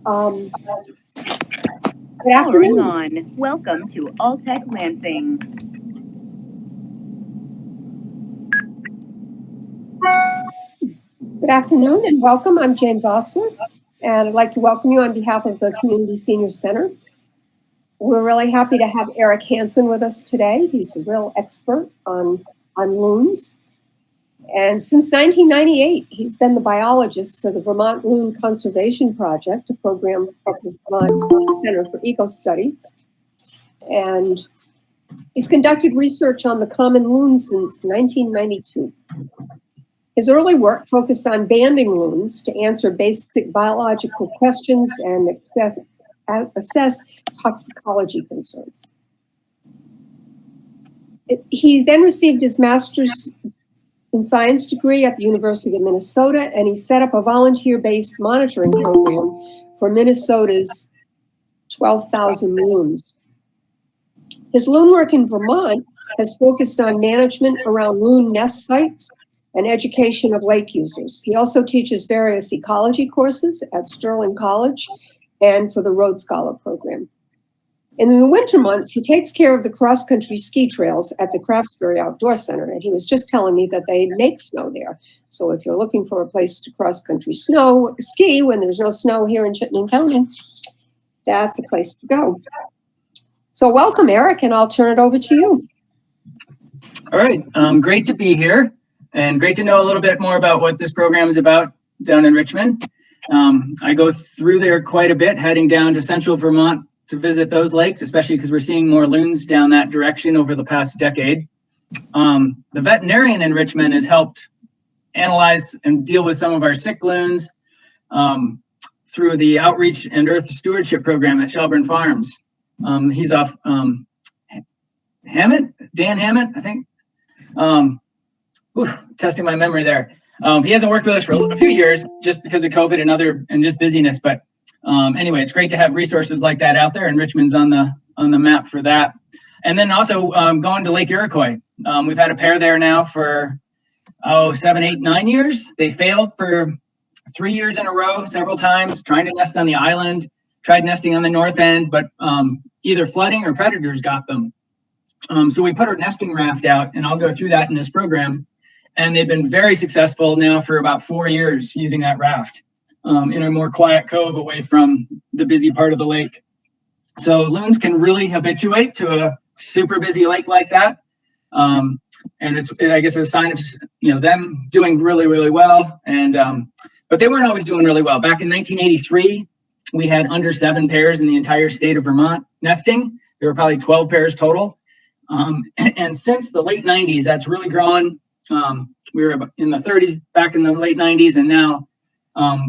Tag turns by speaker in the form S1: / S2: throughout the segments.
S1: Good
S2: Powering
S1: afternoon.
S2: on. Welcome to Alltech Lansing.
S1: Good afternoon and welcome. I'm Jane Vossler, and I'd like to welcome you on behalf of the Community Senior Center. We're really happy to have Eric Hanson with us today. He's a real expert on loons. And since 1998, he's been the biologist for the Vermont Loon Conservation Project, a program of the Vermont Center for Ecostudies. And he's conducted research on the Common Loon since 1992. His early work focused on banding loons to answer basic biological questions and assess toxicology concerns. He then received his master's in science degree at the University of Minnesota, and he set up a volunteer-based monitoring program for Minnesota's 12,000 loons. His loon work in Vermont has focused on management around loon nest sites and education of lake users. He also teaches various ecology courses at Sterling College and for the Rhodes Scholar program. And in the winter months, he takes care of the cross-country ski trails at the Craftsbury Outdoor Center. And he was just telling me that they make snow there. So if you're looking for a place to cross-country ski when there's no snow here in Chittenden County, that's a place to go. So welcome, Eric, and I'll turn it over to you.
S3: All right, great to be here and great to know a little bit more about what this program is about down in Richmond. I go through there quite a bit, heading down to central Vermont to visit those lakes, especially because we're seeing more loons down that direction over the past decade. The veterinarian in Richmond has helped analyze and deal with some of our sick loons through the Outreach and Earth Stewardship Program at Shelburne Farms. He's off Dan Hammett, I think. Testing my memory there. He hasn't worked with us for a few years just because of COVID and just busyness, but anyway, it's great to have resources like that out there, and Richmond's on the map for that. And then also going to Lake Iroquois. We've had a pair there now for 7, 8, 9 years. They failed for 3 years in a row, several times, trying to nest on the island, tried nesting on the north end, but either flooding or predators got them. So we put our nesting raft out, and I'll go through that in this program. And they've been very successful now for about 4 years using that raft in a more quiet cove away from the busy part of the lake. So loons can really habituate to a super busy lake like that. And it's, I guess, a sign of them doing really, really well. And but they weren't always doing really well. Back in 1983, we had under 7 pairs in the entire state of Vermont nesting. There were probably 12 pairs total. And since the late 90s, that's really grown. We were in the 30s back in the late 90s, and now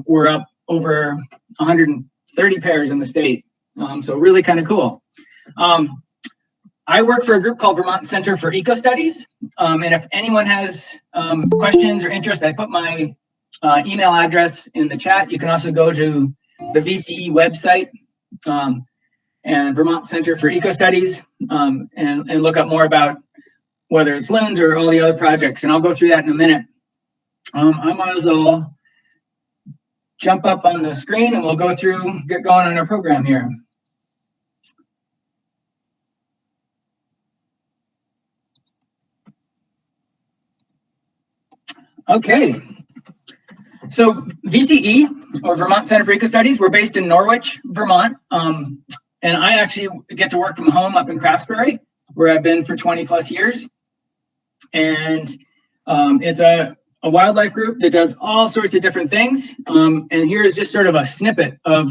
S3: we're up over 130 pairs in the state. So really kind of cool. I work for a group called Vermont Center for Ecostudies. And if anyone has questions or interest, I put my email address in the chat. You can also go to the VCE website and Vermont Center for Ecostudies and look up more about whether it's loons or all the other projects. And I'll go through that in a minute. I might as well jump up on the screen and we'll get going on our program here. Okay. So VCE, or Vermont Center for Ecostudies, we're based in Norwich, Vermont. And I actually get to work from home up in Craftsbury, where I've been for 20 plus years. And it's a wildlife group that does all sorts of different things. And here's just sort of a snippet of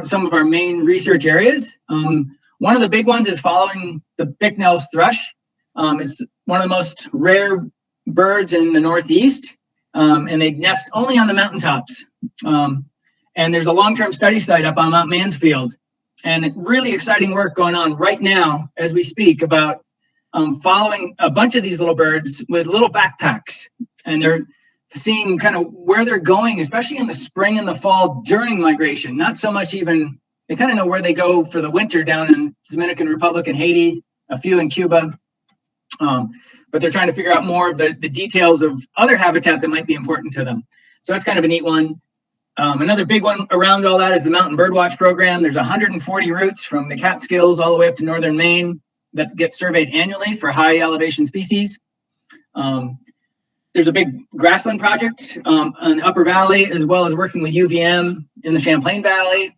S3: some of our main research areas. One of the big ones is following the Bicknell's thrush. It's one of the most rare birds in the Northeast, and they nest only on the mountaintops. And there's a long-term study site up on Mount Mansfield, and really exciting work going on right now as we speak about following a bunch of these little birds with little backpacks, and they're seeing kind of where they're going, especially in the spring and the fall during migration. Not so much even, they kind of know where they go for the winter down in Dominican Republic and Haiti, a few in Cuba. But they're trying to figure out more of the details of other habitat that might be important to them. So that's kind of a neat one. Another big one around all that is the Mountain Birdwatch program. There's 140 routes from the Catskills all the way up to northern Maine that get surveyed annually for high elevation species. There's a big grassland project in Upper Valley, as well as working with UVM in the Champlain Valley.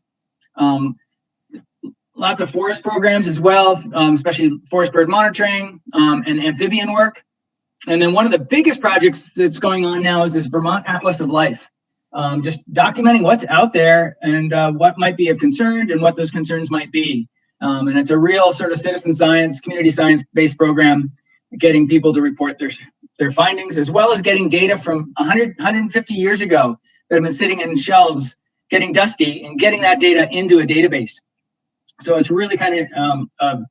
S3: Lots of forest programs as well, especially forest bird monitoring and amphibian work. And then one of the biggest projects that's going on now is this Vermont Atlas of Life. Just documenting what's out there and what might be of concern and what those concerns might be. And it's a real sort of citizen science, community science-based program, getting people to report their findings, as well as getting data from 150 years ago that have been sitting in shelves, getting dusty, and getting that data into a database. So it's really kind of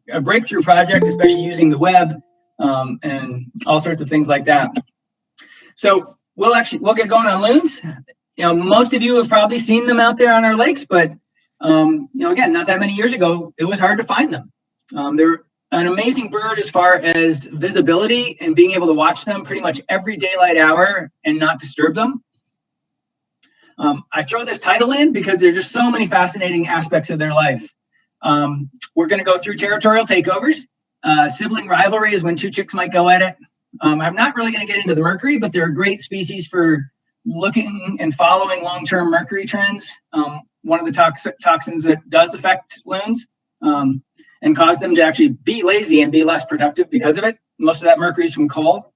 S3: a breakthrough project, especially using the web and all sorts of things like that. So we'll get going on loons. Most of you have probably seen them out there on our lakes, but again, not that many years ago, it was hard to find them. They're an amazing bird as far as visibility and being able to watch them pretty much every daylight hour and not disturb them. I throw this title in because there's just so many fascinating aspects of their life. We're going to go through territorial takeovers. Sibling rivalry is when two chicks might go at it. I'm not really going to get into the mercury, but they're a great species for looking and following long-term mercury trends. One of the toxins that does affect loons and cause them to actually be lazy and be less productive because of it. Most of that mercury is from coal.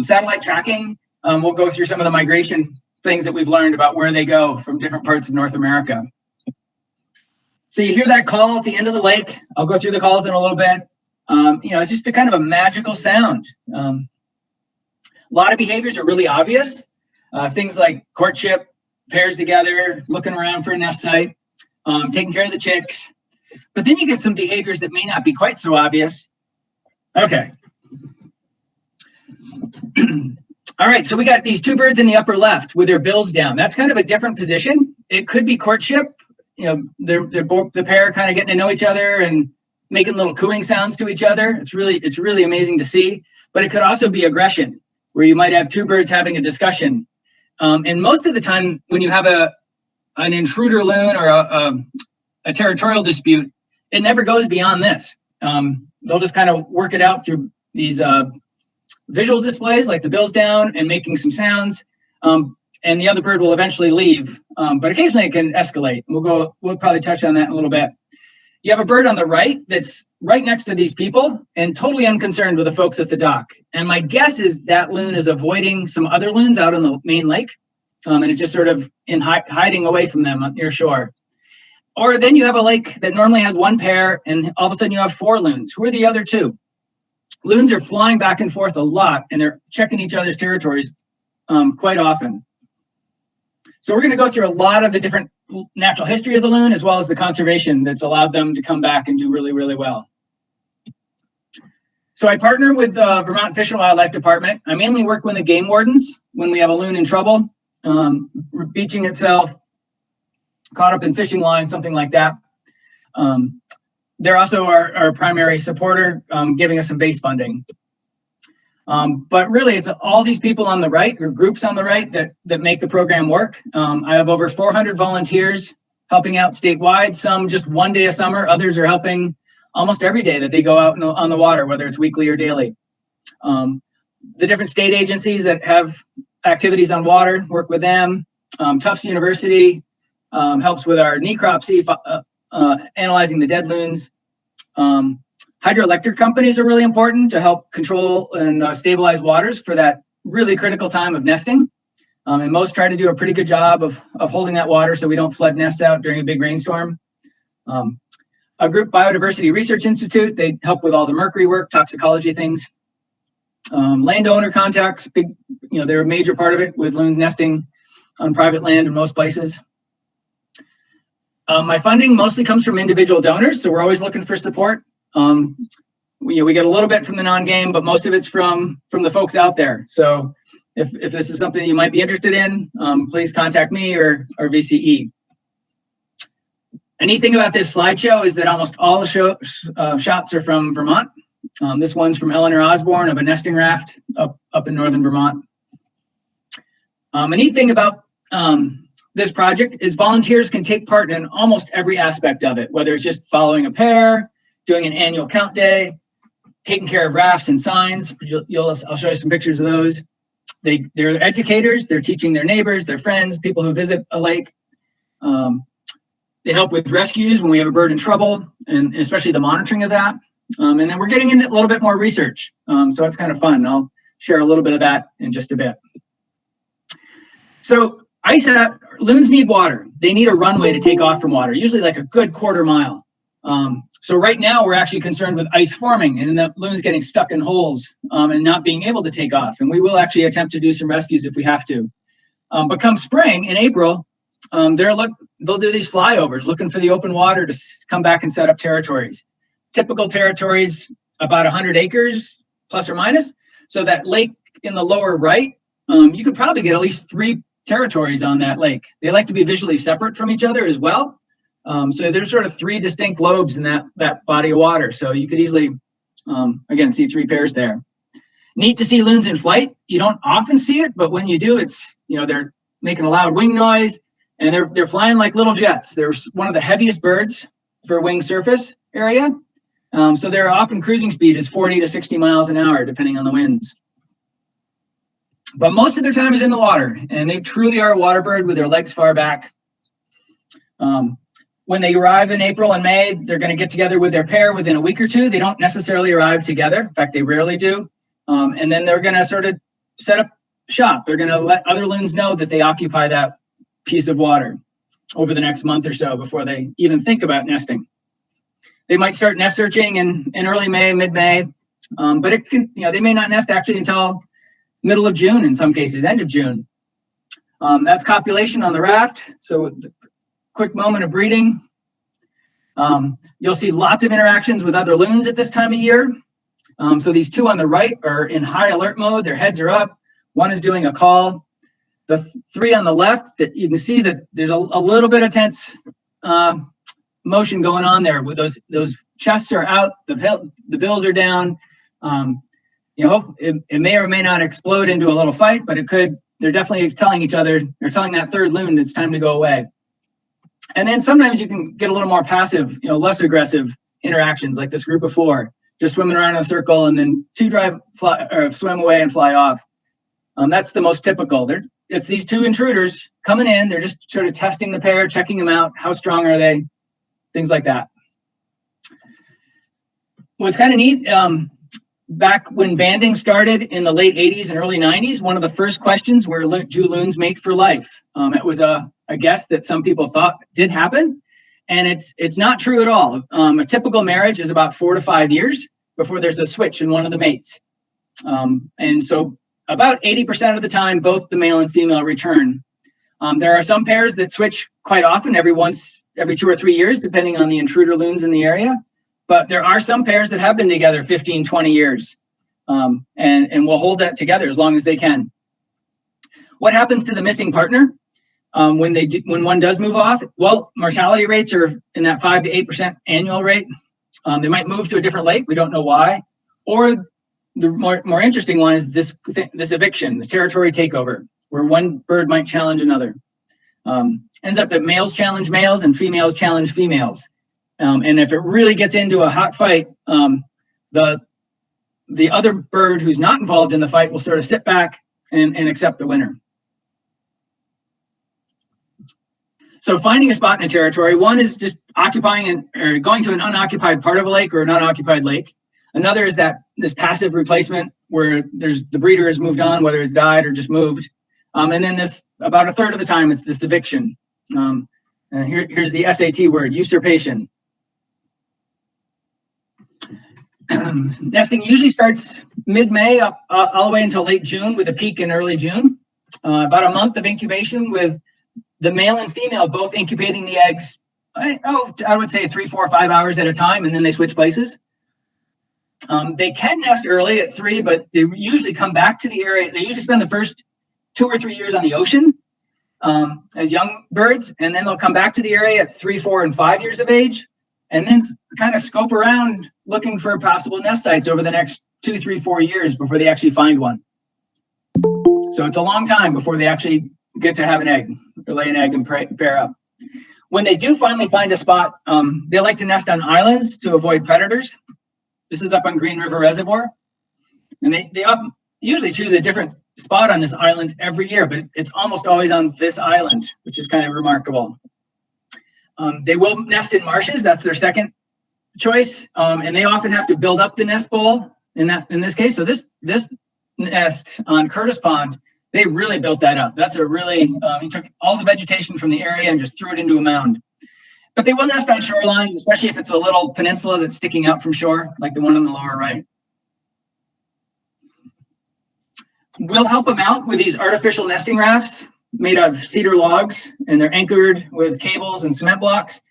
S3: Satellite tracking, we'll go through some of the migration things that we've learned about where they go from different parts of North America. So you hear that call at the end of the lake. I'll go through the calls in a little bit. It's just a kind of a magical sound. A lot of behaviors are really obvious. Things like courtship, pairs together, looking around for a nest site, taking care of the chicks. But then you get some behaviors that may not be quite so obvious. Okay. All right, so we got these two birds in the upper left with their bills down. That's kind of a different position. It could be courtship. The pair kind of getting to know each other and making little cooing sounds to each other. It's really amazing to see. But it could also be aggression, where you might have two birds having a discussion. And most of the time, when you have an intruder loon or a territorial dispute, it never goes beyond this. They'll just kind of work it out through these visual displays, like the bills down and making some sounds. And the other bird will eventually leave. But occasionally it can escalate. We'll probably touch on that in a little bit. You have a bird on the right that's right next to these people and totally unconcerned with the folks at the dock. And my guess is that loon is avoiding some other loons out on the main lake. And it's just sort of hiding away from them near shore. Or then you have a lake that normally has one pair and all of a sudden you have four loons. Who are the other two? Loons are flying back and forth a lot and they're checking each other's territories quite often. So we're going to go through a lot of the different natural history of the loon, as well as the conservation that's allowed them to come back and do really, really well. So I partner with the Vermont Fish and Wildlife Department. I mainly work with the game wardens when we have a loon in trouble, beaching itself, caught up in fishing line, something like that. They're also our primary supporter, giving us some base funding. But really, it's all these people on the right, or groups on the right, that make the program work. I have over 400 volunteers helping out statewide, some just one day a summer, others are helping almost every day that they go out on the water, whether it's weekly or daily. The different state agencies that have activities on water, work with them. Tufts University helps with our necropsy, analyzing the dead loons. Hydroelectric companies are really important to help control and stabilize waters for that really critical time of nesting. And most try to do a pretty good job of holding that water so we don't flood nests out during a big rainstorm. A group, Biodiversity Research Institute, they help with all the mercury work, toxicology things. Landowner contacts, they're a major part of it with loons nesting on private land in most places. My funding mostly comes from individual donors, so we're always looking for support. We get a little bit from the non-game, but most of it's from the folks out there. So if this is something you might be interested in, please contact me or VCE. A neat thing about this slideshow is that almost all the shots are from Vermont. This one's from Eleanor Osborne of a nesting raft up in northern Vermont. A neat thing about this project is volunteers can take part in almost every aspect of it, whether it's just following a pair, doing an annual count day, taking care of rafts and signs. I'll show you some pictures of those. They're educators. They're teaching their neighbors, their friends, people who visit a lake. They help with rescues when we have a bird in trouble, and especially the monitoring of that. And then we're getting into a little bit more research. So it's kind of fun. I'll share a little bit of that in just a bit. So loons need water. They need a runway to take off from water, usually like a good quarter mile. So right now we're actually concerned with ice forming and the loons getting stuck in holes and not being able to take off. And we will actually attempt to do some rescues if we have to. But come spring in April, they'll do these flyovers looking for the open water to come back and set up territories. Typical territories, about 100 acres, plus or minus. So that lake in the lower right, you could probably get at least 3 territories on that lake. They like to be visually separate from each other as well. So there's sort of 3 distinct lobes in that body of water. So you could easily, again, see 3 pairs there. Neat to see loons in flight. You don't often see it, but when you do, it's, they're making a loud wing noise and they're flying like little jets. They're one of the heaviest birds for wing surface area. So their often cruising speed is 40 to 60 miles an hour, depending on the winds. But most of their time is in the water, and they truly are a water bird with their legs far back. When they arrive in April and May, they're going to get together with their pair within a week or 2. They don't necessarily arrive together. In fact, they rarely do. And then they're going to sort of set up shop. They're going to let other loons know that they occupy that piece of water over the next month or so before they even think about nesting. They might start nest searching in early May, mid-May, but it can, they may not nest actually until middle of June in some cases, end of June. That's copulation on the raft. So quick moment of breeding. You'll see lots of interactions with other loons at this time of year. So these 2 on the right are in high alert mode. Their heads are up. One is doing a call. The 3 on the left, that you can see that there's a little bit of tense motion going on there with those chests are out, the bills are down. It may or may not explode into a little fight, but it could. They're definitely telling each other, they're telling that third loon it's time to go away. And then sometimes you can get a little more passive, less aggressive interactions, like this group of 4, just swimming around in a circle and then 2 swim away and fly off. That's the most typical. It's these 2 intruders coming in. They're just sort of testing the pair, checking them out. How strong are they? Things like that. What's kind of neat, back when banding started in the late 80s and early 90s, one of the first questions were, do loons mate for life? It was a guess that some people thought did happen, and it's not true at all. A typical marriage is about 4 to 5 years before there's a switch in one of the mates. And so about 80% of the time, both the male and female return. There are some pairs that switch quite often, every 2 or 3 years, depending on the intruder loons in the area. But there are some pairs that have been together 15, 20 years and will hold that together as long as they can. What happens to the missing partner when one does move off? Well, mortality rates are in that 5 to 8% annual rate. They might move to a different lake. We don't know why. Or the more interesting one is this eviction, the territory takeover, where one bird might challenge another. Ends up that males challenge males and females challenge females. And if it really gets into a hot fight, the other bird who's not involved in the fight will sort of sit back and accept the winner. So finding a spot in a territory, one is just occupying or going to an unoccupied part of a lake or an unoccupied lake. Another is this passive replacement where the breeder has moved on, whether it's died or just moved. And then about a third of the time, it's this eviction. And here's the SAT word, usurpation. Nesting usually starts mid-May all the way until late June with a peak in early June. About a month of incubation with the male and female both incubating the eggs, I would say 3, 4, 5 hours at a time, and then they switch places. They can nest early at 3, but they usually come back to the area. They usually spend the first 2 or 3 years on the ocean as young birds, and then they'll come back to the area at 3, 4, and 5 years of age, and then kind of scope around looking for possible nest sites over the next 2, 3, 4 years before they actually find one. So it's a long time before they actually get to have an egg or lay an egg and pair up. When they do finally find a spot, they like to nest on islands to avoid predators. This is up on Green River Reservoir. And they often usually choose a different spot on this island every year, but it's almost always on this island, which is kind of remarkable. They will nest in marshes. That's their second choice. And they often have to build up the nest bowl in this case. So this nest on Curtis Pond, they really built that up. That's a really, he took all the vegetation from the area and just threw it into a mound. But they will nest on shorelines, especially if it's a little peninsula that's sticking out from shore, like the one on the lower right. We'll help them out with these artificial nesting rafts made of cedar logs, and they're anchored with cables and cement blocks,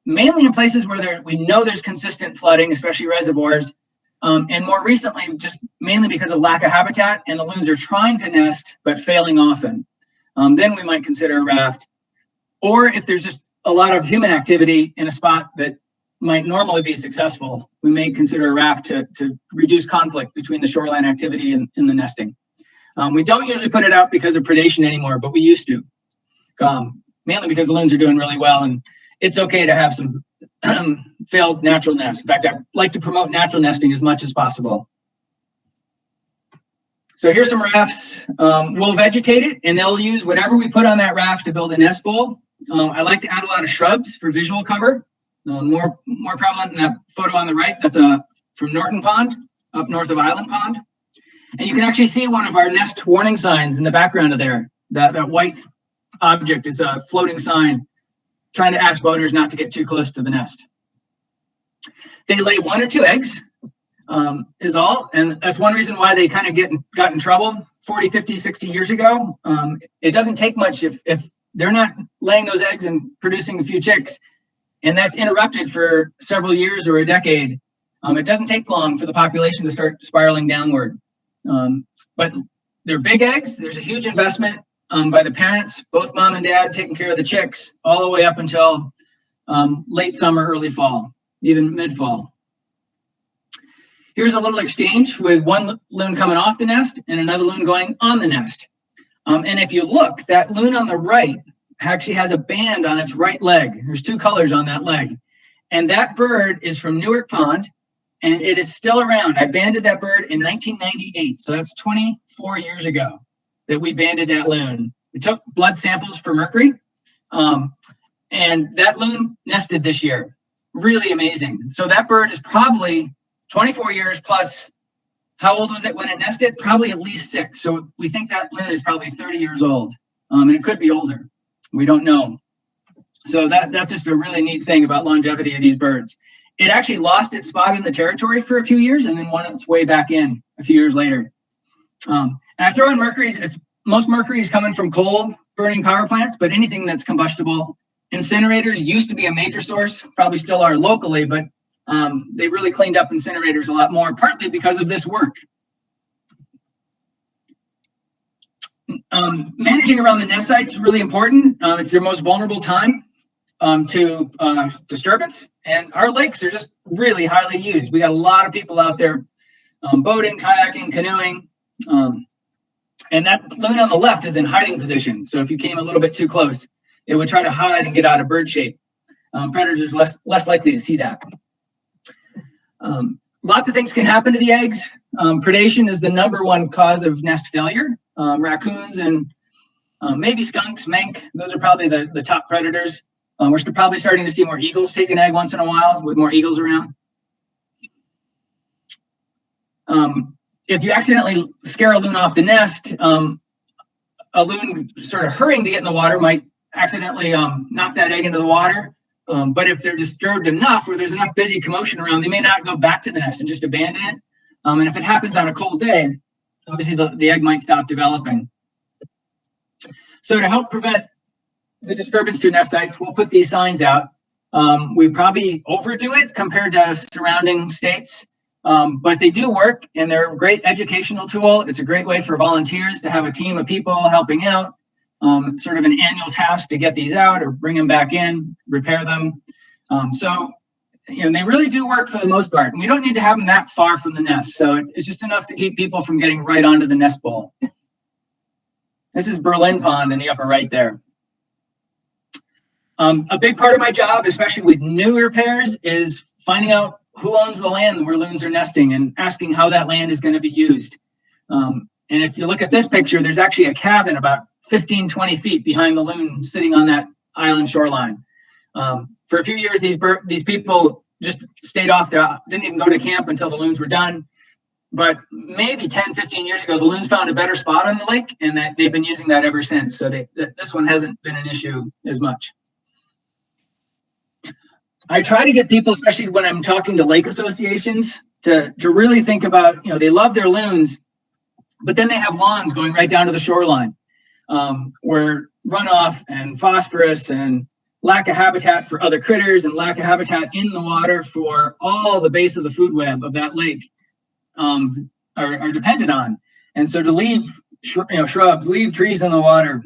S3: mainly in places where we know there's consistent flooding, especially reservoirs. And more recently, just mainly because of lack of habitat, and the loons are trying to nest, but failing often. Then we might consider a raft. Or if there's just a lot of human activity in a spot that might normally be successful, we may consider a raft to reduce conflict between the shoreline activity and the nesting. We don't usually put it out because of predation anymore, but we used to, mainly because the loons are doing really well, and it's okay to have some failed natural nests. In fact, I like to promote natural nesting as much as possible. So here's some rafts. We'll vegetate it, and they'll use whatever we put on that raft to build a nest bowl. I like to add a lot of shrubs for visual cover. More prevalent in that photo on the right. That's from Norton Pond, up north of Island Pond. And you can actually see one of our nest warning signs in the background of there. That white object is a floating sign trying to ask boaters not to get too close to the nest. They lay 1 or 2 eggs, is all. And that's one reason why they kind of got in trouble 40, 50, 60 years ago. It doesn't take much if they're not laying those eggs and producing a few chicks, and that's interrupted for several years or a decade. It doesn't take long for the population to start spiraling downward. But they're big eggs. There's a huge investment by the parents, both mom and dad, taking care of the chicks all the way up until late summer, early fall, even mid-fall. Here's a little exchange with one loon coming off the nest and another loon going on the nest. And if you look, that loon on the right actually has a band on its right leg. There's 2 colors on that leg. And that bird is from Newark Pond, and it is still around. I banded that bird in 1998, so that's 24 years ago that we banded that loon. We took blood samples for mercury, and that loon nested this year. Really amazing. So that bird is probably 24 years plus. How old was it when it nested? Probably at least 6. So we think that loon is probably 30 years old, and it could be older. We don't know. So that's just a really neat thing about longevity of these birds. It actually lost its spot in the territory for a few years and then won its way back in a few years later. And I throw in mercury. Most mercury is coming from coal burning power plants, but anything that's combustible. Incinerators used to be a major source, probably still are locally, but they really cleaned up incinerators a lot more, partly because of this work. Managing around the nest sites is really important. It's their most vulnerable time to disturbance, and our lakes are just really highly used. We got a lot of people out there boating, kayaking, canoeing, and that loon on the left is in hiding position. So if you came a little bit too close, it would try to hide and get out of bird shape. Predators are less likely to see that. Lots of things can happen to the eggs. Predation is the #1 cause of nest failure. Raccoons and maybe skunks, mink, those are probably the top predators. We're probably starting to see more eagles take an egg once in a while with more eagles around. If you accidentally scare a loon off the nest, a loon sort of hurrying to get in the water might accidentally knock that egg into the water. But if they're disturbed enough or there's enough busy commotion around, they may not go back to the nest and just abandon it. And if it happens on a cold day, obviously the egg might stop developing. So to help prevent the disturbance to nest sites, we'll put these signs out. We probably overdo it compared to surrounding states, but they do work and they're a great educational tool. It's a great way for volunteers to have a team of people helping out, sort of an annual task to get these out or bring them back in, repair them. So they really do work for the most part. And we don't need to have them that far from the nest. So it's just enough to keep people from getting right onto the nest bowl. This is Berlin Pond in the upper right there. A big part of my job, especially with newer pairs, is finding out who owns the land where loons are nesting and asking how that land is going to be used. And if you look at this picture, there's actually a cabin about 15, 20 feet behind the loon sitting on that island shoreline. For a few years, these people just stayed off there, didn't even go to camp until the loons were done. But maybe 10, 15 years ago, the loons found a better spot on the lake, and that they've been using that ever since. So this one hasn't been an issue as much. I try to get people, especially when I'm talking to lake associations, to really think about, they love their loons, but then they have lawns going right down to the shoreline, where runoff and phosphorus and lack of habitat for other critters and lack of habitat in the water for all the base of the food web of that lake are dependent on. And so to leave shrubs, leave trees in the water,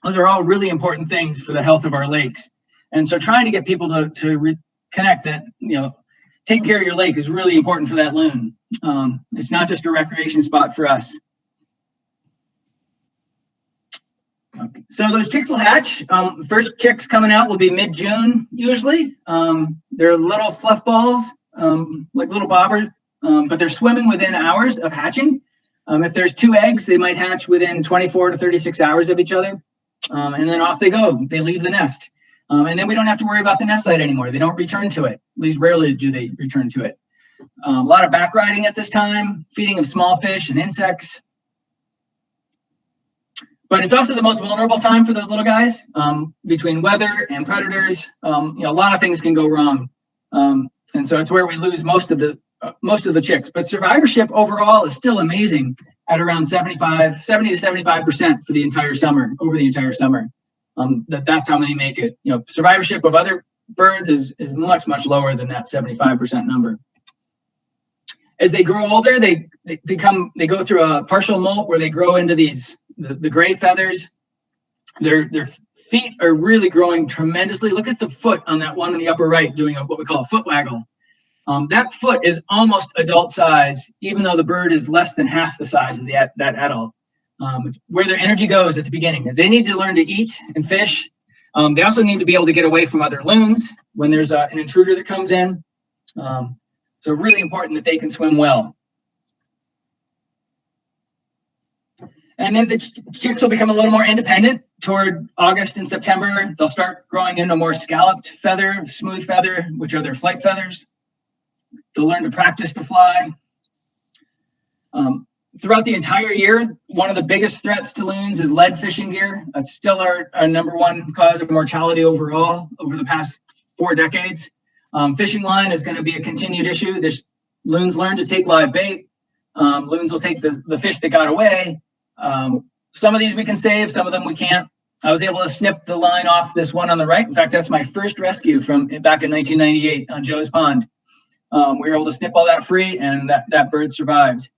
S3: those are all really important things for the health of our lakes. And so trying to get people to connect that, taking care of your lake is really important for that loon. It's not just a recreation spot for us. Okay. So those chicks will hatch. First chicks coming out will be mid-June usually. They're little fluff balls, like little bobbers, but they're swimming within hours of hatching. If there's 2 eggs, they might hatch within 24 to 36 hours of each other. And then off they go. They leave the nest. And then we don't have to worry about the nest site anymore. They don't return to it. At least rarely do they return to it. A lot of back riding at this time, feeding of small fish and insects. But it's also the most vulnerable time for those little guys, between weather and predators. A lot of things can go wrong. And so it's where we lose most of the chicks. But survivorship overall is still amazing at around 70 to 75% for the entire summer, over the entire summer. That's how many make it. Survivorship of other birds is much, much lower than that 75% number. As they grow older, they go through a partial molt where they grow into the gray feathers. Their feet are really growing tremendously. Look at the foot on that one in the upper right doing what we call a foot waggle. That foot is almost adult size, even though the bird is less than half the size of that adult. It's where their energy goes at the beginning, is they need to learn to eat and fish. They also need to be able to get away from other loons when there's an intruder that comes in. So really important that they can swim well. And then the chicks will become a little more independent toward August and September. They'll start growing into a more scalloped feather, smooth feather, which are their flight feathers. They'll learn to practice to fly. Throughout the entire year, one of the biggest threats to loons is lead fishing gear. That's still our number one cause of mortality overall over the past 4 decades. Fishing line is going to be a continued issue. Loons learn to take live bait. Loons will take the fish that got away. Some of these we can save, some of them we can't. I was able to snip the line off this one on the right. In fact, that's my first rescue from back in 1998 on Joe's Pond. We were able to snip all that free, and that bird survived.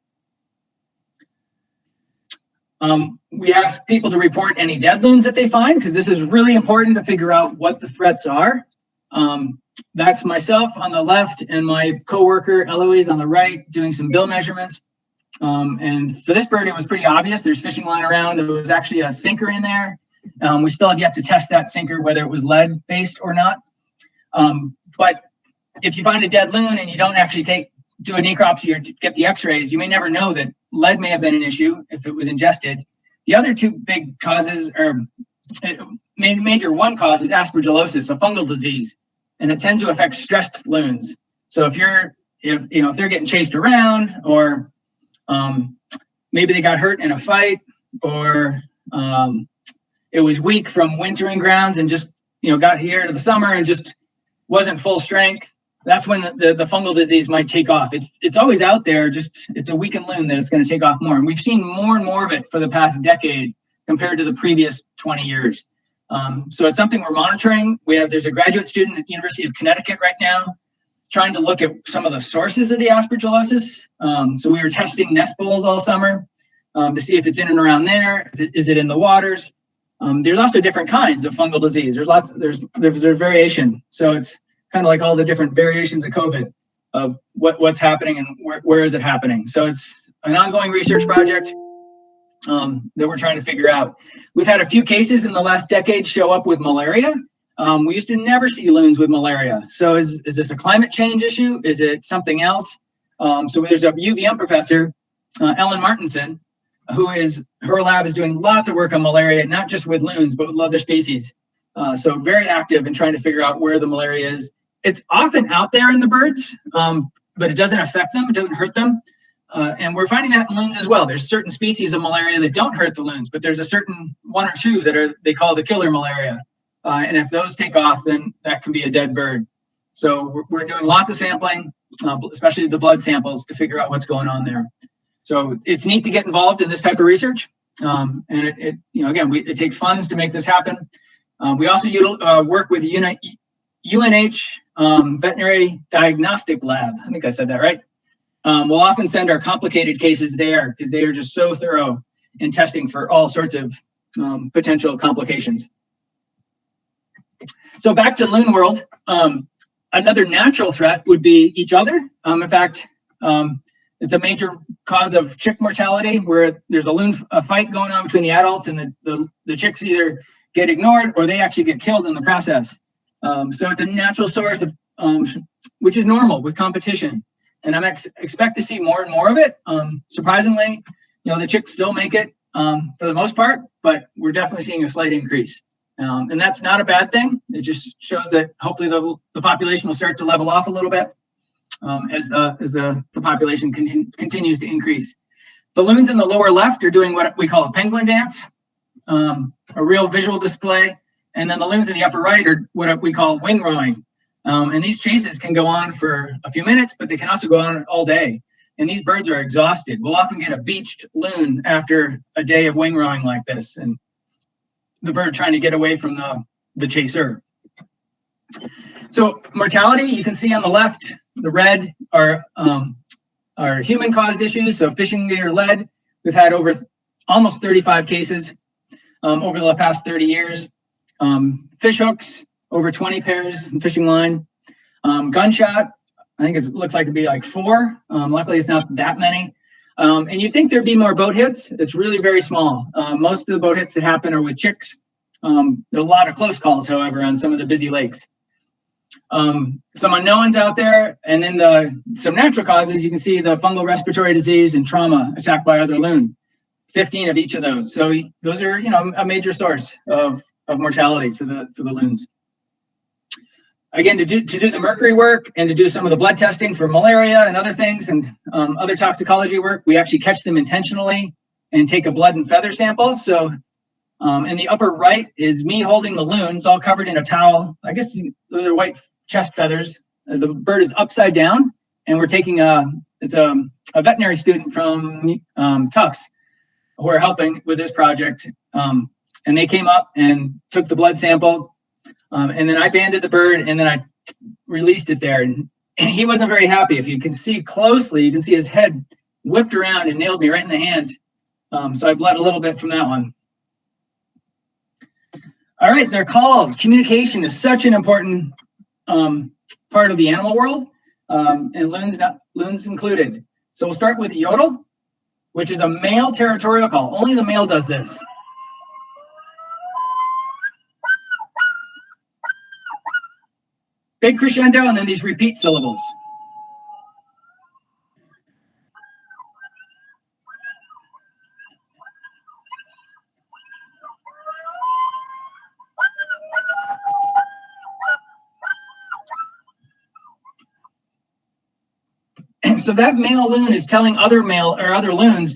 S3: We ask people to report any dead loons that they find, because this is really important to figure out what the threats are. That's myself on the left and my coworker Eloise on the right doing some bill measurements. And for this bird, it was pretty obvious. There's fishing line around. There was actually a sinker in there. We still have yet to test that sinker, whether it was lead-based or not. But if you find a dead loon and you don't actually do a necropsy or get the x-rays, you may never know that lead may have been an issue if it was ingested. The other 2 big causes, or major one cause, is aspergillosis, a fungal disease, and it tends to affect stressed loons. So if they're getting chased around, or maybe they got hurt in a fight, or it was weak from wintering grounds and just got here to the summer and just wasn't full strength, that's when the fungal disease might take off. It's always out there, just it's a weakened loon that it's going to take off more. And we've seen more and more of it for the past decade compared to the previous 20 years. So it's something we're monitoring. There's a graduate student at the University of Connecticut right now trying to look at some of the sources of the aspergillosis. So we were testing nest bowls all summer to see if it's in and around there. Is it in the waters? There's also different kinds of fungal disease. There's variation. So it's kind of like all the different variations of COVID, of what's happening and where is it happening. So it's an ongoing research project. that we're trying to figure out. We've had a few cases in the last decade show up with malaria. We used to never see loons with malaria. So is this a climate change issue? Is it something else? So there's a UVM professor, Ellen Martinson, her lab is doing lots of work on malaria, not just with loons, but with other species. So very active in trying to figure out where the malaria is. It's often out there in the birds, but it doesn't affect them, it doesn't hurt them. And we're finding that in loons as well. There's certain species of malaria that don't hurt the loons, but there's a certain one or two that they call the killer malaria. And if those take off, then that can be a dead bird. So we're doing lots of sampling, especially the blood samples, to figure out what's going on there. So it's neat to get involved in this type of research. And it takes funds to make this happen. We also work with UNH Veterinary Diagnostic Lab. I think I said that right. We'll often send our complicated cases there because they are just so thorough in testing for all sorts of potential complications. So back to Loon World, another natural threat would be each other. In fact, it's a major cause of chick mortality where there's a fight going on between the adults and the chicks either get ignored or they actually get killed in the process. So it's a natural source of, which is normal with competition. And I expect to see more and more of it. Surprisingly, the chicks still make it for the most part, but we're definitely seeing a slight increase. And that's not a bad thing. It just shows that hopefully the population will start to level off a little bit as the population continues to increase. The loons in the lower left are doing what we call a penguin dance, a real visual display. And then the loons in the upper right are what we call wing rowing. And these chases can go on for a few minutes, but they can also go on all day. And these birds are exhausted. We'll often get a beached loon after a day of wing rowing like this, and the bird trying to get away from the chaser. So mortality, you can see on the left, the red are human-caused issues. So fishing gear lead, we've had over almost 35 cases over the past 30 years. Fish hooks, over 20 pairs in fishing line. Gunshot, I think it looks like it'd be like 4. Luckily, it's not that many. And you'd think there'd be more boat hits. It's really very small. Most of the boat hits that happen are with chicks. There are a lot of close calls, however, on some of the busy lakes. Some unknowns out there, and then some natural causes. You can see the fungal respiratory disease and trauma attacked by other loon. 15 of each of those. So those are, a major source of mortality for the loons. Again, to do the mercury work and to do some of the blood testing for malaria and other things and other toxicology work, we actually catch them intentionally and take a blood and feather sample. So in the upper right is me holding the loon. It's all covered in a towel. I guess those are white chest feathers. The bird is upside down, and we're taking it's a veterinary student from Tufts who are helping with this project. And they came up and took the blood sample. And then I banded the bird, and then I released it there. And he wasn't very happy. If you can see closely, you can see his head whipped around and nailed me right in the hand. So I bled a little bit from that one. All right, their calls. Communication is such an important part of the animal world, and loons included. So we'll start with yodel, which is a male territorial call. Only the male does this. Big crescendo, and then these repeat syllables. So that male loon is telling other loons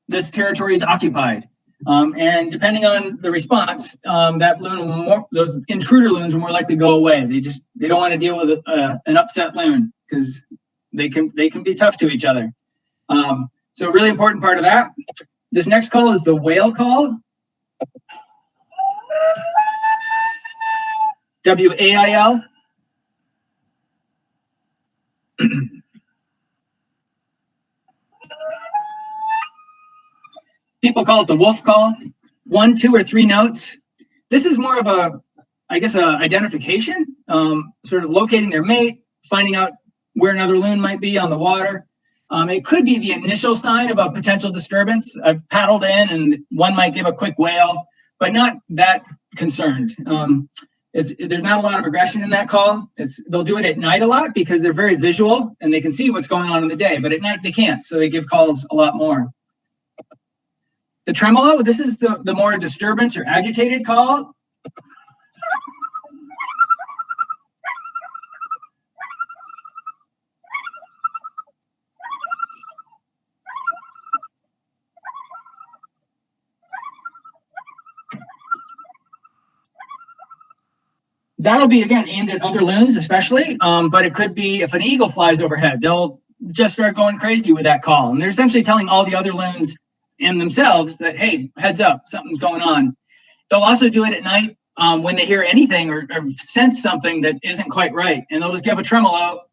S3: this territory is occupied. And depending on the response, that loon those intruder loons are more likely to go away. They don't want to deal with an upset loon because they can be tough to each other. So a really important part of that. This next call is the whale call. WAIL. People call it the wolf call. 1, 2, or 3 notes. This is more of a identification, sort of locating their mate, finding out where another loon might be on the water. It could be the initial sign of a potential disturbance. I've paddled in and one might give a quick wail, but not that concerned. There's not a lot of aggression in that call. They'll do it at night a lot because they're very visual and they can see what's going on in the day, but at night they can't, so they give calls a lot more. The tremolo, this is the more disturbance or agitated call. That'll be, again, aimed at other loons especially, but it could be if an eagle flies overhead, they'll just start going crazy with that call. And they're essentially telling all the other loons and themselves that, hey, heads up, something's going on. They'll also do it at night when they hear anything or sense something that isn't quite right. And they'll just give a tremolo.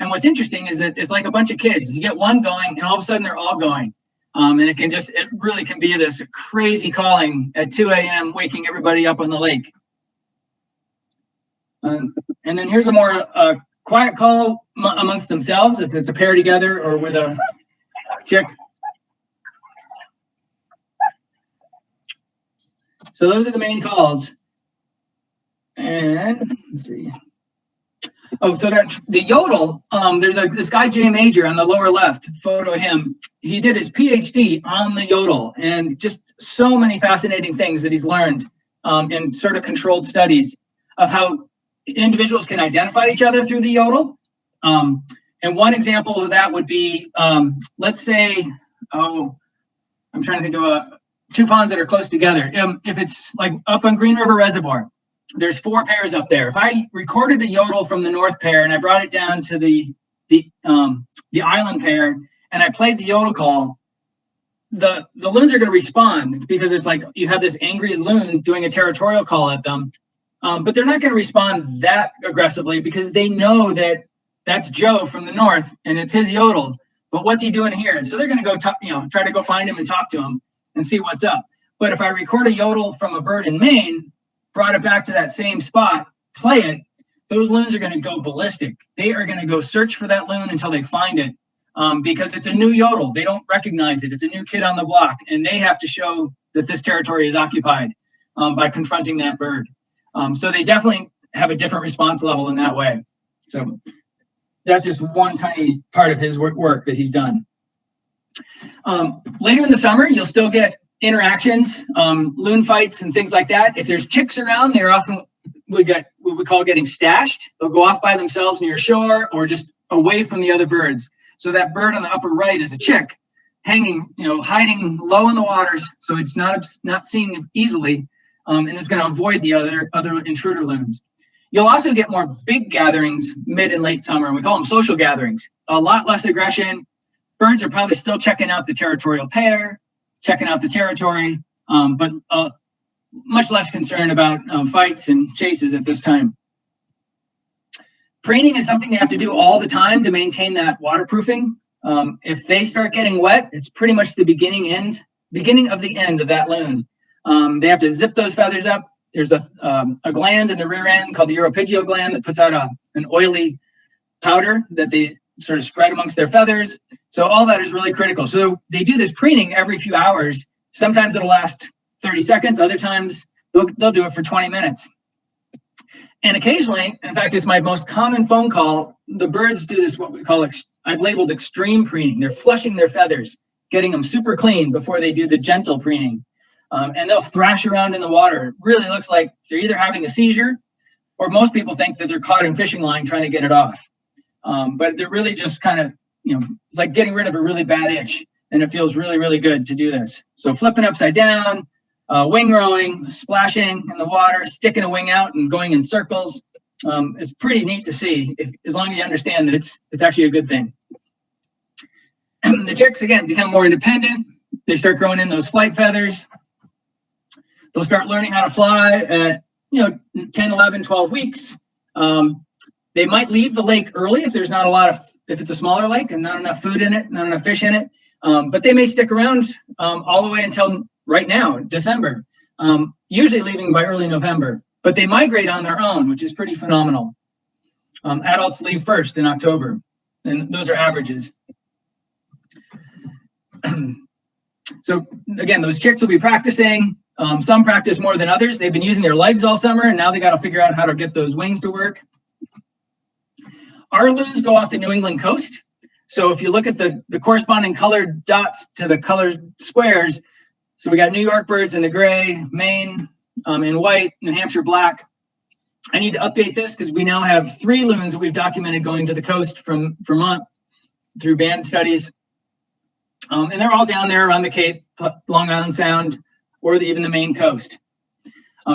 S3: And what's interesting is that it's like a bunch of kids. You get one going and all of a sudden they're all going. And it really can be this crazy calling at 2 a.m., waking everybody up on the lake. And then here's a more quiet call amongst themselves, if it's a pair together or with a chick. So those are the main calls. And let's see. Oh, so that the yodel, there's this guy, Jay Major, on the lower left, photo of him. He did his PhD on the yodel and just so many fascinating things that he's learned in sort of controlled studies of how individuals can identify each other through the yodel. And one example of that would be, let's say, I'm trying to think of two ponds that are close together. If it's like up on Green River Reservoir, there's 4 pairs up there. If I recorded the yodel from the north pair and I brought it down to the island pair and I played the yodel call, the loons are going to respond because it's like you have this angry loon doing a territorial call at them. But they're not going to respond that aggressively because they know that that's Joe from the north and it's his yodel. But what's he doing here? So they're going to go, try to go find him and talk to him and see what's up. But if I record a yodel from a bird in Maine, brought it back to that same spot, play it, those loons are going to go ballistic. They are going to go search for that loon until they find it because it's a new yodel. They don't recognize it. It's a new kid on the block, and they have to show that this territory is occupied by confronting that bird. So they definitely have a different response level in that way. So that's just one tiny part of his work that he's done. Later in the summer, you'll still get interactions, loon fights and things like that. If there's chicks around, they're often would get what we call getting stashed. They'll go off by themselves near shore or just away from the other birds. So that bird on the upper right is a chick hanging, hiding low in the waters, so it's not seen easily. And it's going to avoid the other intruder loons. You'll also get more big gatherings mid and late summer. We call them social gatherings. A lot less aggression. Birds are probably still checking out the territorial pair, checking out the territory, but much less concerned about fights and chases at this time. Preening is something they have to do all the time to maintain that waterproofing. If they start getting wet, it's pretty much the beginning of the end of that loon. They have to zip those feathers up. There's a gland in the rear end called the uropygial gland that puts out an oily powder that they sort of spread amongst their feathers. So all that is really critical. So they do this preening every few hours. Sometimes it'll last 30 seconds. Other times they'll do it for 20 minutes. And occasionally, in fact, it's my most common phone call, the birds do this, what we call, I've labeled extreme preening. They're flushing their feathers, getting them super clean before they do the gentle preening. And they'll thrash around in the water. It really looks like they're either having a seizure or most people think that they're caught in fishing line trying to get it off. But they're really just kind of, it's like getting rid of a really bad itch. And it feels really, really good to do this. So flipping upside down, wing rowing, splashing in the water, sticking a wing out and going in circles. It's pretty neat to see, as long as you understand that it's actually a good thing. The chicks, again, become more independent. They start growing in those flight feathers. They'll start learning how to fly at 10, 11, 12 weeks. They might leave the lake early if there's not if it's a smaller lake and not enough food in it, not enough fish in it. But they may stick around all the way until right now, December, usually leaving by early November. But they migrate on their own, which is pretty phenomenal. Adults leave first in October, and those are averages. So again, those chicks will be practicing. Some practice more than others. They've been using their legs all summer, and now they got to figure out how to get those wings to work. Our loons go off the New England coast. So if you look at the corresponding colored dots to the colored squares, so we got New York birds in the gray, Maine in white, New Hampshire black. I need to update this because we now have 3 loons that we've documented going to the coast from Vermont through band studies. And they're all down there around the Cape, Long Island Sound, or even the Maine coast.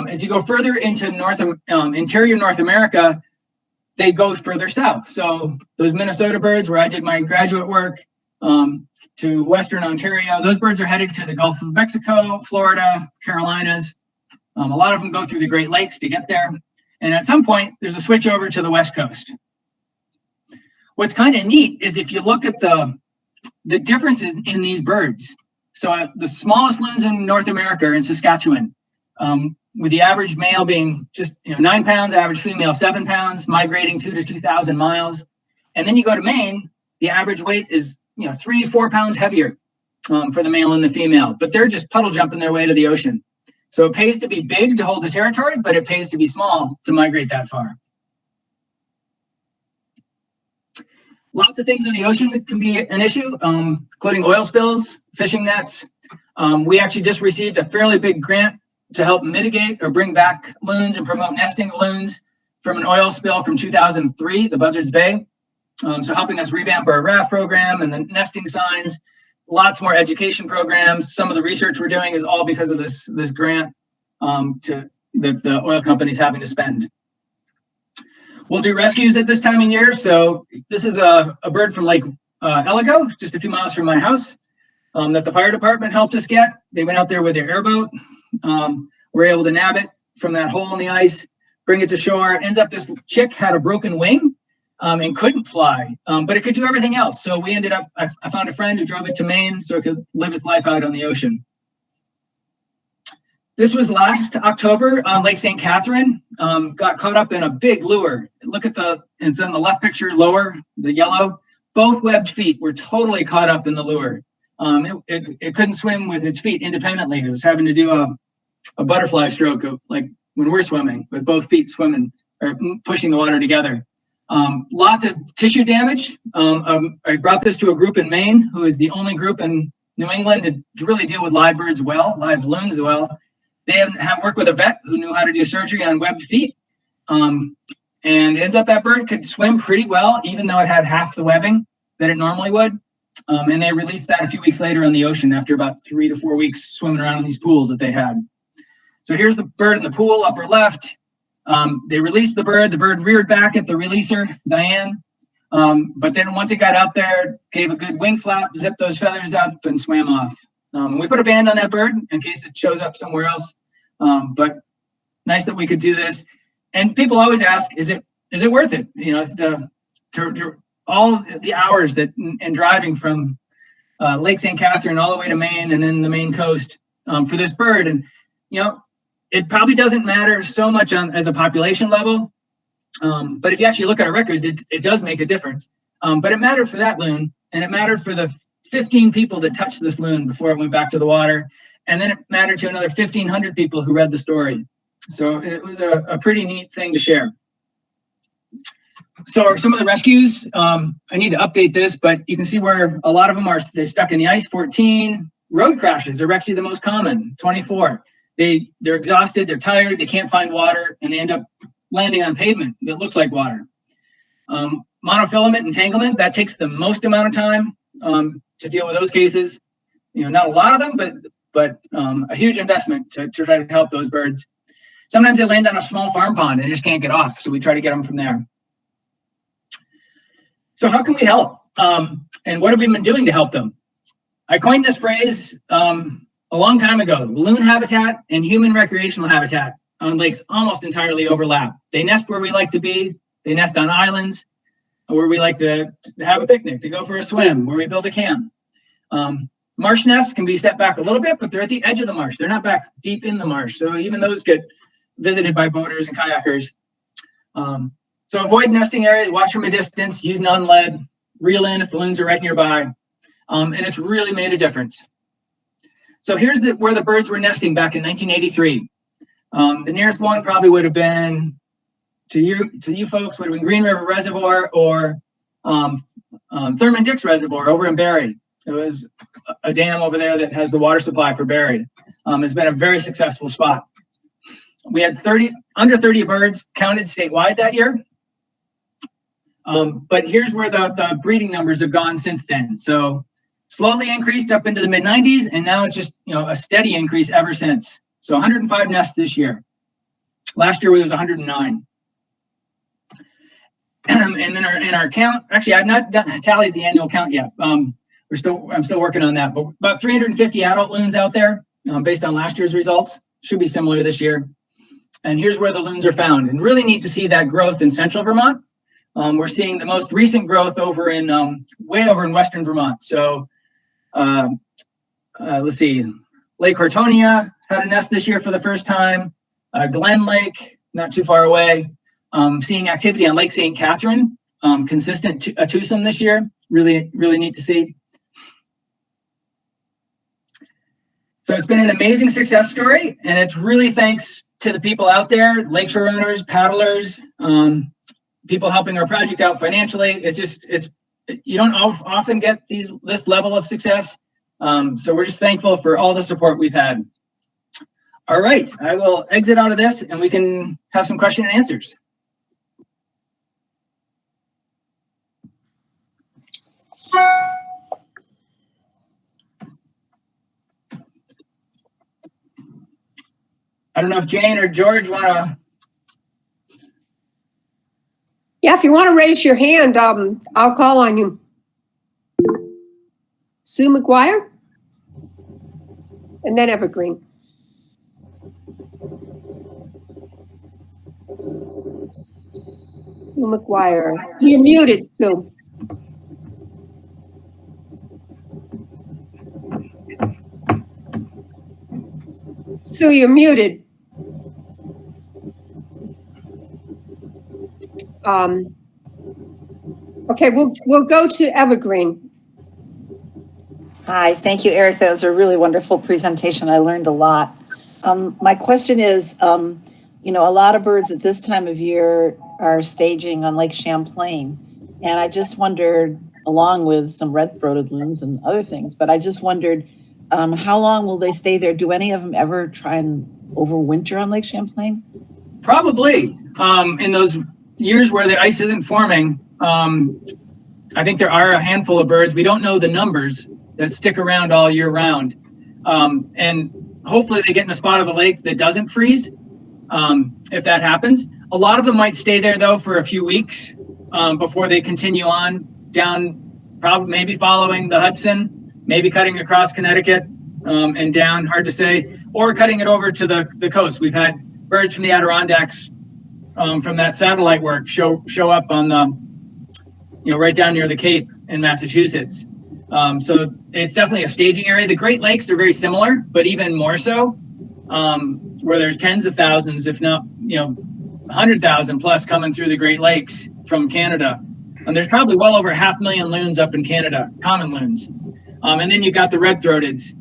S3: As you go further into interior North America, they go further south. So those Minnesota birds, where I did my graduate work, to Western Ontario, those birds are headed to the Gulf of Mexico, Florida, Carolinas. A lot of them go through the Great Lakes to get there. And at some point, there's a switch over to the West Coast. What's kind of neat is if you look at the differences in these birds. So the smallest loons in North America are in Saskatchewan, with the average male being just 9 pounds, average female 7 pounds, migrating 2 to 2,000 miles. And then you go to Maine, the average weight is 3-4 pounds heavier for the male and the female, but they're just puddle jumping their way to the ocean. So it pays to be big to hold the territory, but it pays to be small to migrate that far. Lots of things in the ocean that can be an issue, including oil spills, fishing nets. We actually just received a fairly big grant to help mitigate or bring back loons and promote nesting of loons from an oil spill from 2003, the Buzzards Bay. So helping us revamp our raft program and the nesting signs, lots more education programs. Some of the research we're doing is all because of this grant that the oil company's having to spend. We'll do rescues at this time of year. So this is a bird from Lake Ellico, just a few miles from my house, that the fire department helped us get. They went out there with their airboat. We're able to nab it from that hole in the ice, bring it to shore. It ends up this chick had a broken wing and couldn't fly, but it could do everything else. So we ended up, I found a friend who drove it to Maine so it could live its life out on the ocean. This was last October on Lake St. Catherine. Got caught up in a big lure. Look at it's on the left picture lower, the yellow. Both webbed feet were totally caught up in the lure. It couldn't swim with its feet independently. It was having to do a butterfly stroke, like when we're swimming, with both feet swimming or pushing the water together. Lots of tissue damage. I brought this to a group in Maine, who is the only group in New England to really deal with live birds well, live loons well. They have worked with a vet who knew how to do surgery on webbed feet. And it ends up that bird could swim pretty well, even though it had half the webbing that it normally would. And they released that a few weeks later in the ocean after about 3 to 4 weeks swimming around in these pools that they had. So here's the bird in the pool, upper left. They released the bird. The bird reared back at the releaser, Diane. But then once it got out there, gave a good wing flap, zipped those feathers up, and swam off. We put a band on that bird in case it shows up somewhere else. But nice that we could do this. And people always ask, is it worth it? To all the hours and driving from Lake St. Catherine all the way to Maine and then the Maine coast for this bird. And, it probably doesn't matter so much as a population level. But if you actually look at our records, it does make a difference. But it mattered for that loon, and it mattered for the 15 people that touched this loon before it went back to the water. And then it mattered to another 1,500 people who read the story. So it was a pretty neat thing to share. So some of the rescues, I need to update this, but you can see where a lot of them they're stuck in the ice, 14. Road crashes are actually the most common, 24. They're exhausted, they're tired, they can't find water, and they end up landing on pavement that looks like water. Monofilament entanglement, that takes the most amount of time to deal with those cases. Not a lot of them, but a huge investment to try to help those birds. Sometimes they land on a small farm pond and just can't get off, so we try to get them from there. So how can we help? And what have we been doing to help them? I coined this phrase a long time ago. Loon habitat and human recreational habitat on lakes almost entirely overlap. They nest where we like to be. They nest on islands where we like to have a picnic, to go for a swim, where we build a camp. Marsh nests can be set back a little bit, but they're at the edge of the marsh. They're not back deep in the marsh. So even those get visited by boaters and kayakers. So avoid nesting areas, watch from a distance, use non-lead, reel in if the loons are right nearby. and it's really made a difference. So here's where the birds were nesting back in 1983. The nearest one probably would have been, to you folks, would have been Green River Reservoir or Thurman Dix Reservoir over in Barrie. It was a dam over there that has the water supply for Barrie. It's been a very successful spot. We had under 30 birds counted statewide that year. But here's where the breeding numbers have gone since then. So slowly increased up into the mid 90s, and now it's just a steady increase ever since. So 105 nests this year. Last year it was 109. And then in our count, actually I've not tallied the annual count yet. I'm still working on that, but about 350 adult loons out there based on last year's results. Should be similar this year. And here's where the loons are found. And really neat to see that growth in central Vermont. We're seeing the most recent growth over in way over in western Vermont. So let's see, Lake Hortonia had a nest this year for the first time. Glen Lake, not too far away. Seeing activity on Lake St. Catherine, consistent a twosome this year. Really, really neat to see. So it's been an amazing success story, and it's really thanks to the people out there, lakeshore owners, paddlers, people helping our project out financially. You don't often get this level of success. So we're just thankful for all the support we've had. All right, I will exit out of this and we can have some question and answers. I don't know if Jane or George want to.
S1: Yeah, if you want to raise your hand, I'll call on you. Sue McGuire? And then Evergreen. Sue McGuire. You're muted, Sue. Sue, you're muted. Okay, we'll go to Evergreen.
S4: Hi, thank you, Eric. That was a really wonderful presentation. I learned a lot. My question is, a lot of birds at this time of year are staging on Lake Champlain, and I just wondered, along with some red-throated loons and other things, but I just wondered, how long will they stay there? Do any of them ever try and overwinter on Lake Champlain?
S3: Probably. In those years where the ice isn't forming, I think there are a handful of birds. We don't know the numbers that stick around all year round. And hopefully they get in a spot of the lake that doesn't freeze, if that happens. A lot of them might stay there, though, for a few weeks before they continue on down, probably maybe following the Hudson, maybe cutting across Connecticut and down, hard to say, or cutting it over to the coast. We've had birds from the Adirondacks from that satellite work show up on the, right down near the Cape in Massachusetts. So it's definitely a staging area. The Great Lakes are very similar, but even more so, where there's tens of thousands, if not, 100,000 plus coming through the Great Lakes from Canada. And there's probably well over 500,000 loons up in Canada, common loons. And then you've got the red-throateds.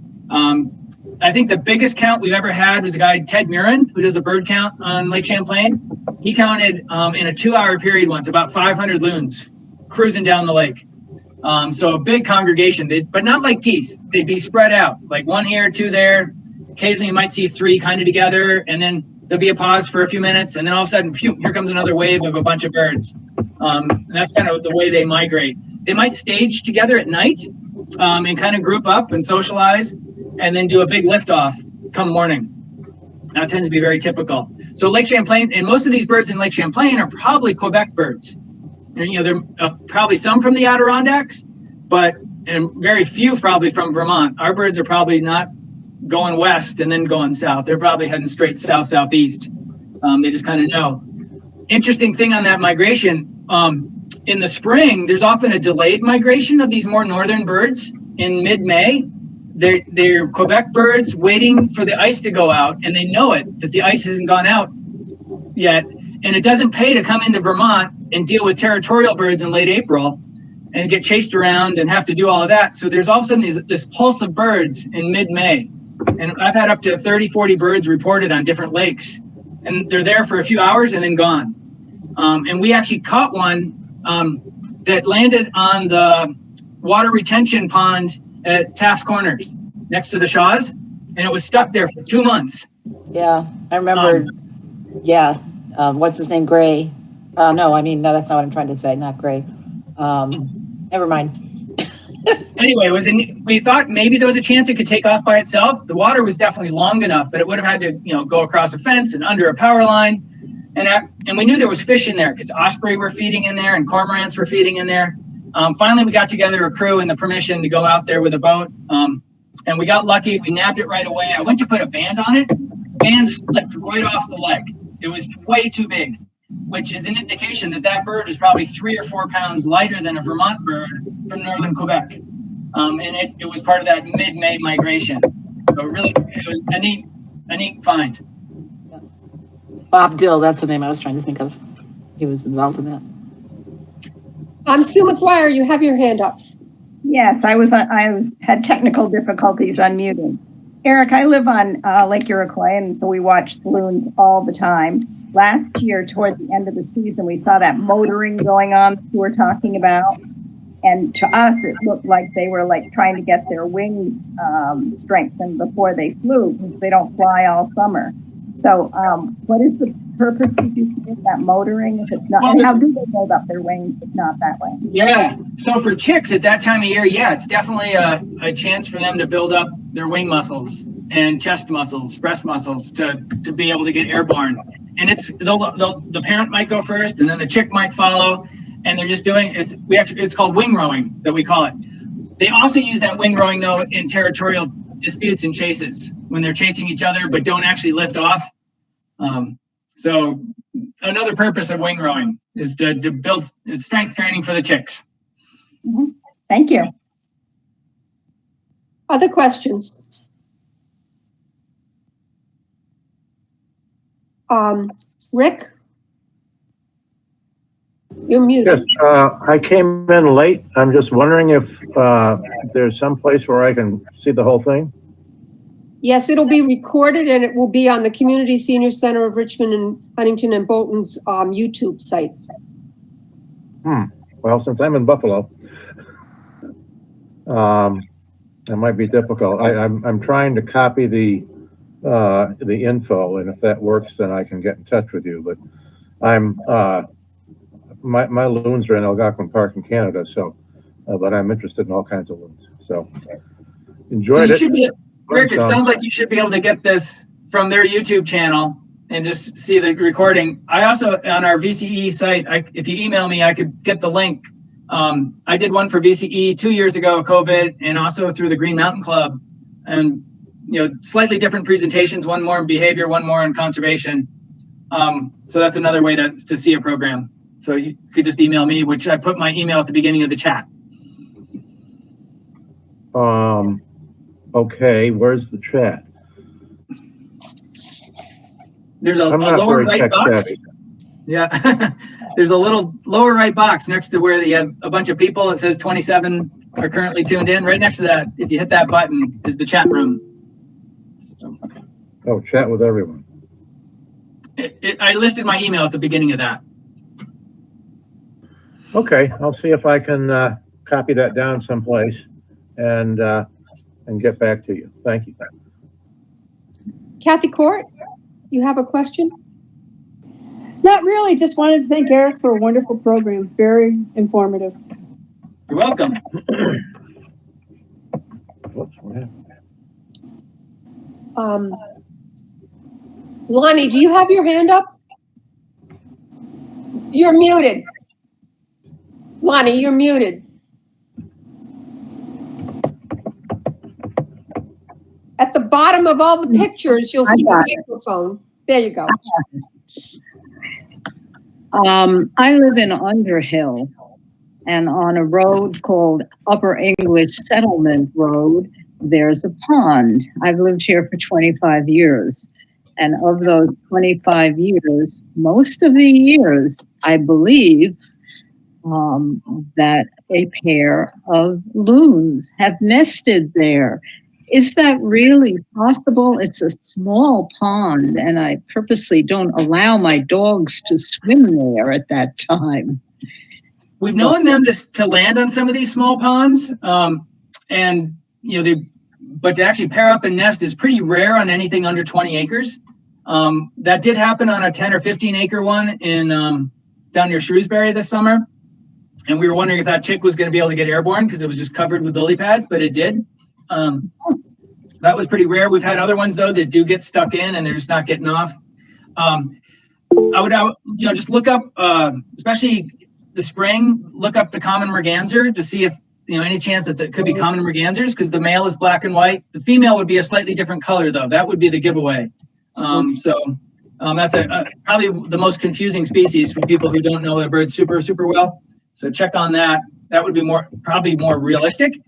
S3: I think the biggest count we've ever had was a guy, Ted Murin, who does a bird count on Lake Champlain. He counted in a 2-hour period once about 500 loons cruising down the lake. So a big congregation, but not like geese. They'd be spread out, like one here, two there. Occasionally you might see 3 kind of together, and then there'll be a pause for a few minutes, and then all of a sudden, phew, here comes another wave of a bunch of birds. And that's kind of the way they migrate. They might stage together at night and kind of group up and socialize, and then do a big liftoff come morning. That tends to be very typical. So Lake Champlain, and most of these birds in Lake Champlain are probably Quebec birds. There are probably some from the Adirondacks, and very few probably from Vermont. Our birds are probably not going west and then going south. They're probably heading straight south, southeast. They just kind of know. Interesting thing on that migration, in the spring, there's often a delayed migration of these more northern birds in mid-May. They're Quebec birds waiting for the ice to go out, and they know it, that the ice hasn't gone out yet. And it doesn't pay to come into Vermont and deal with territorial birds in late April and get chased around and have to do all of that. So there's all of a sudden this pulse of birds in mid-May. And I've had up to 30, 40 birds reported on different lakes. And they're there for a few hours and then gone. And we actually caught one that landed on the water retention pond at Taft's Corners next to the Shaws. And it was stuck there for 2 months.
S4: Yeah, I remember. What's his name? Gray. No, that's not what I'm trying to say. Not Gray. Never mind.
S3: Anyway, we thought maybe there was a chance it could take off by itself. The water was definitely long enough, but it would have had to, go across a fence and under a power line. And we knew there was fish in there because osprey were feeding in there and cormorants were feeding in there. Finally, we got together a crew and the permission to go out there with a boat. And we got lucky. We nabbed it right away. I went to put a band on it. Band slipped right off the leg. It was way too big, which is an indication that bird is probably 3 or 4 pounds lighter than a Vermont bird from northern Quebec. And it was part of that mid-May migration. So really, it was a neat find.
S4: Bob Dill, that's the name I was trying to think of. He was involved in that.
S1: Sue McGuire, you have your hand up.
S5: Yes, I had technical difficulties unmuting. Eric, I live on Lake Iroquois, and so we watch the loons all the time. Last year, toward the end of the season, we saw that motoring going on that you were talking about. And to us, it looked like they were trying to get their wings strengthened before they flew, because they don't fly all summer. So what is the purpose, would you say, of that motoring if it's not? And how do they build up their wings if not that way?
S3: Yeah. So for chicks at that time of year, it's definitely a chance for them to build up their wing muscles and chest muscles, breast muscles to be able to get airborne. And the parent might go first, and then the chick might follow. And they're just doing it's called wing rowing that we call it. They also use that wing rowing though in territorial disputes and chases when they're chasing each other but don't actually lift off. So another purpose of wing rowing is to build strength training for the chicks.
S5: Mm-hmm. Thank you.
S1: Other questions? Rick? You're muted.
S6: Yes, I came in late. I'm just wondering if there's some place where I can see the whole thing.
S1: Yes, it'll be recorded and it will be on the Community Senior Center of Richmond and Huntington and Bolton's YouTube site.
S6: Well, since I'm in Buffalo, it might be difficult. I'm trying to copy the info, and if that works, then I can get in touch with you. But I'm my loons are in Algonquin Park in Canada, so but I'm interested in all kinds of loons. So enjoyed it.
S3: Rick, it sounds like you should be able to get this from their YouTube channel and just see the recording. I also, on our VCE site, if you email me, I could get the link. I did one for VCE 2 years ago, COVID, and also through the Green Mountain Club. And, slightly different presentations, one more in behavior, one more in conservation. So that's another way to see a program. So you could just email me, which I put my email at the beginning of the chat.
S6: Okay, where's the chat?
S3: There's a lower right box. Savvy. Yeah, there's a little lower right box next to where you have a bunch of people. It says 27 are currently tuned in. Right next to that, if you hit that button, is the chat room. So,
S6: oh, chat with everyone.
S3: I listed my email at the beginning of that.
S6: Okay, I'll see if I can copy that down someplace and get back to you. Thank you.
S1: Kathy Court, you have a question?
S7: Not really. Just wanted to thank Eric for a wonderful program. Very informative.
S3: You're welcome.
S6: Whoops, what happened?
S1: Lonnie, do you have your hand up? You're muted. Lonnie, you're muted. At the bottom of all the pictures, you'll see a microphone. There you go.
S8: I live in Underhill, and on a road called Upper English Settlement Road, there's a pond. I've lived here for 25 years. And of those 25 years, most of the years, I believe, that a pair of loons have nested there. Is that really possible? It's a small pond, and I purposely don't allow my dogs to swim there at that time.
S3: We've known them to land on some of these small ponds, and but to actually pair up and nest is pretty rare on anything under 20 acres. That did happen on a 10 or 15 acre one in down near Shrewsbury this summer, and we were wondering if that chick was going to be able to get airborne because it was just covered with lily pads, but it did. That was pretty rare. We've had other ones though that do get stuck in and they're just not getting off. I would just look up, especially the spring, look up the common merganser to see if any chance that there could be common mergansers, because the male is black and white. The female would be a slightly different color though. That would be the giveaway. That's probably the most confusing species for people who don't know their birds super well. So check on that. That would be probably more realistic.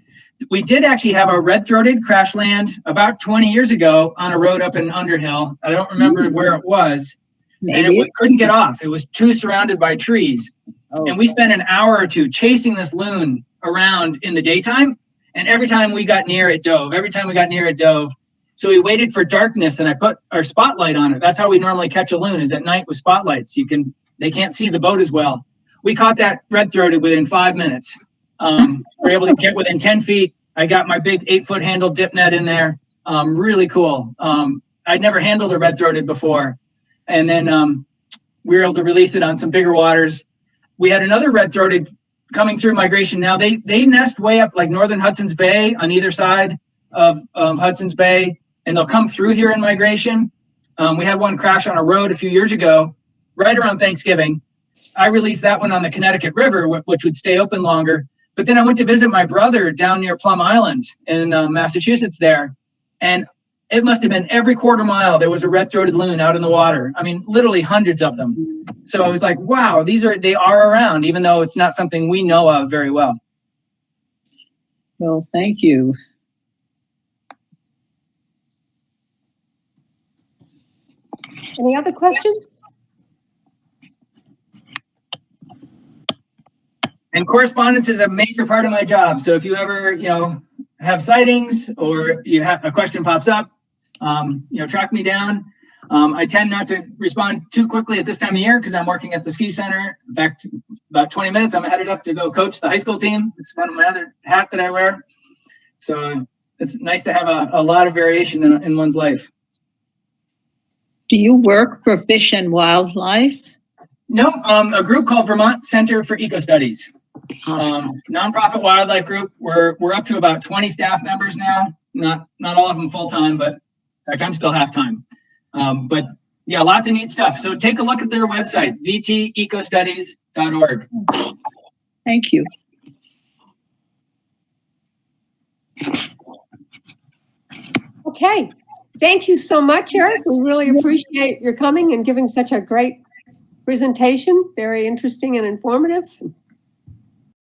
S3: We did actually have a red-throated crash land about 20 years ago on a road up in Underhill. I don't remember where it was. And we couldn't get off. It was too surrounded by trees. Oh. And we spent an hour or two chasing this loon around in the daytime. And every time we got near it, dove. So we waited for darkness and I put our spotlight on it. That's how we normally catch a loon, is at night with spotlights. They can't see the boat as well. We caught that red-throated within 5 minutes. We're able to get within 10 feet. I got my big 8-foot handle dip net in there. Really cool. I'd never handled a red-throated before. And then we were able to release it on some bigger waters. We had another red-throated coming through migration. Now they nest way up like northern Hudson's Bay on either side of Hudson's Bay, and they'll come through here in migration. We had one crash on a road a few years ago, right around Thanksgiving. I released that one on the Connecticut River, which would stay open longer. But then I went to visit my brother down near Plum Island in Massachusetts there. And it must have been every quarter mile there was a red-throated loon out in the water. I mean, literally hundreds of them. So I was like, wow, they are around, even though it's not something we know of very well.
S8: Well, thank you.
S1: Any other questions?
S3: And correspondence is a major part of my job. So if you ever, have sightings or you have a question pops up, track me down. I tend not to respond too quickly at this time of year because I'm working at the ski center. In fact, about 20 minutes, I'm headed up to go coach the high school team. It's one of my other hat that I wear. So it's nice to have a lot of variation in one's life.
S8: Do you work for Fish and Wildlife?
S3: No, a group called Vermont Center for Ecostudies. Nonprofit wildlife group. We're up to about 20 staff members now. Not all of them full time, but in fact, I'm still half time. But yeah, lots of neat stuff. So take a look at their website, vtecostudies.org.
S8: Thank you.
S1: Okay. Thank you so much, Eric. We really appreciate your coming and giving such a great presentation. Very interesting and informative.